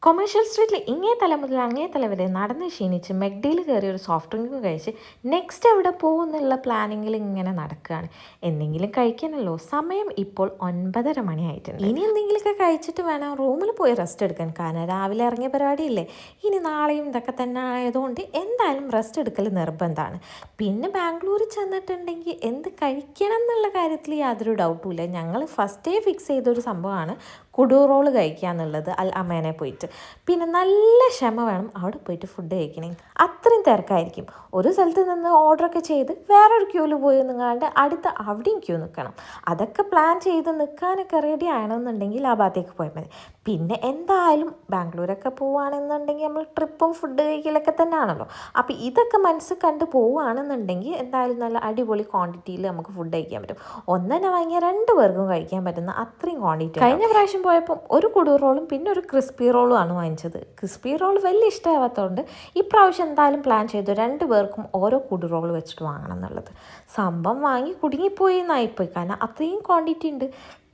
Commercial സ്ട്രീറ്റിൽ ഇങ്ങേ തല മുതൽ അങ്ങേ തല വരെ നടന്ന് ക്ഷീണിച്ച് മെക്ഡിയിൽ കയറി ഒരു സോഫ്റ്റ് ഡ്രിങ്ക് കഴിച്ച് നെക്സ്റ്റ് എവിടെ പോകുന്നുള്ള പ്ലാനിങ്ങിൽ ഇങ്ങനെ നടക്കുകയാണ്. എന്തെങ്കിലും കഴിക്കാനല്ലോ. സമയം ഇപ്പോൾ 9:30 മണിയായിട്ടുണ്ട്. ഇനി എന്തെങ്കിലുമൊക്കെ കഴിച്ചിട്ട് വേണം റൂമിൽ പോയി റെസ്റ്റ് എടുക്കാൻ. കാരണം രാവിലെ ഇറങ്ങിയ പരിപാടിയില്ലേ, ഇനി നാളെയും ഇതൊക്കെ തന്നെ ആയതുകൊണ്ട് എന്തായാലും റെസ്റ്റ് എടുക്കൽ നിർബന്ധമാണ്. പിന്നെ ബാംഗ്ലൂർ ചെന്നിട്ടുണ്ടെങ്കിൽ എന്ത് കഴിക്കണം എന്നുള്ള കാര്യത്തിൽ യാതൊരു ഡൗട്ടും ഇല്ല. ഞങ്ങൾ ഫസ്റ്റേ ഫിക്സ് ചെയ്തൊരു സംഭവമാണ് കുടു റോൾ കഴിക്കുക എന്നുള്ളത്. അൽ അമേനെ പോയിട്ട് പിന്നെ നല്ല ക്ഷമ വേണം അവിടെ പോയിട്ട് ഫുഡ് കഴിക്കണമെങ്കിൽ. അത്രയും തിരക്കായിരിക്കും. ഒരു സ്ഥലത്ത് നിന്ന് ഓർഡറൊക്കെ ചെയ്ത് വേറൊരു ക്യൂവിൽ പോയി നിൽക്കാണ്ട് അടുത്ത അവിടെയും ക്യൂ നിൽക്കണം. അതൊക്കെ പ്ലാൻ ചെയ്ത് നിൽക്കാനൊക്കെ റെഡി ആണെന്നുണ്ടെങ്കിൽ ആ ഭാഗത്തേക്ക് പോയാൽ മതി. പിന്നെ എന്തായാലും ബാംഗ്ലൂരൊക്കെ പോവുകയാണെന്നുണ്ടെങ്കിൽ നമ്മൾ ട്രിപ്പും ഫുഡ് കഴിക്കലൊക്കെ തന്നെ ആണല്ലോ. അപ്പോൾ ഇതൊക്കെ മനസ്സിൽ കണ്ട് പോവുകയാണെന്നുണ്ടെങ്കിൽ എന്തായാലും നല്ല അടിപൊളി ക്വാണ്ടിറ്റിയിൽ നമുക്ക് ഫുഡ് കഴിക്കാൻ പറ്റും. ഒന്നെന്നെ വാങ്ങിയാൽ 2 പേർക്കും കഴിക്കാൻ പറ്റുന്ന അത്രയും ക്വാണ്ടിറ്റി. കഴിഞ്ഞ പ്രാവശ്യം പോയപ്പോൾ ഒരു കുടൂർ റോളും പിന്നെ ഒരു ക്രിസ്പി റോളും ആണ് വാങ്ങിച്ചത്. ക്രിസ്പി റോൾ വലിയ ഇഷ്ടമാവാത്തതുകൊണ്ട് ഈ പ്രാവശ്യം എന്തായാലും പ്ലാൻ ചെയ്തു 2 പേർക്കും ഓരോ കുടു റോൾ വെച്ചിട്ട് വാങ്ങണം എന്നുള്ളത്. സംഭവം വാങ്ങി കുടുങ്ങിപ്പോയി എന്നായിപ്പോയി. കാരണം അത്രയും ക്വാണ്ടിറ്റി ഉണ്ട്.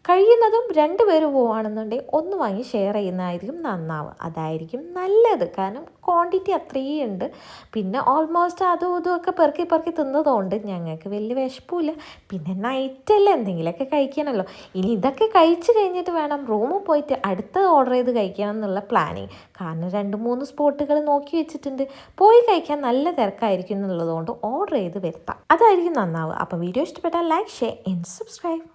കഴിയുന്നതും 2 പേര് പോവുകയാണെന്നുണ്ടെങ്കിൽ ഒന്ന് വാങ്ങി ഷെയർ ചെയ്യുന്നതായിരിക്കും നന്നാവുക. അതായിരിക്കും നല്ലത്. കാരണം ക്വാണ്ടിറ്റി അത്രയും ഉണ്ട്. പിന്നെ ഓൾമോസ്റ്റ് അതും ഇതുമൊക്കെ പെറുക്കി തിന്നതുകൊണ്ട് ഞങ്ങൾക്ക് വലിയ വിശപ്പില്ല. പിന്നെ നൈറ്റല്ലേ, എന്തെങ്കിലുമൊക്കെ കഴിക്കണമല്ലോ. ഇനി ഇതൊക്കെ കഴിച്ച് കഴിഞ്ഞിട്ട് വേണം റൂമിൽ പോയിട്ട് അടുത്തത് ഓർഡർ ചെയ്ത് കഴിക്കണം എന്നുള്ള പ്ലാനിങ്. കാരണം 2-3 സ്പോട്ടുകൾ നോക്കി വെച്ചിട്ടുണ്ട്. പോയി കഴിക്കാൻ നല്ല തിരക്കായിരിക്കും എന്നുള്ളതുകൊണ്ട് ഓർഡർ ചെയ്ത് വരുത്താം. അതായിരിക്കും നന്നാവുക. അപ്പോൾ വീഡിയോ ഇഷ്ടപ്പെട്ടാൽ ലൈക്ക്, ഷെയർ ആൻഡ് സബ്സ്ക്രൈബ്.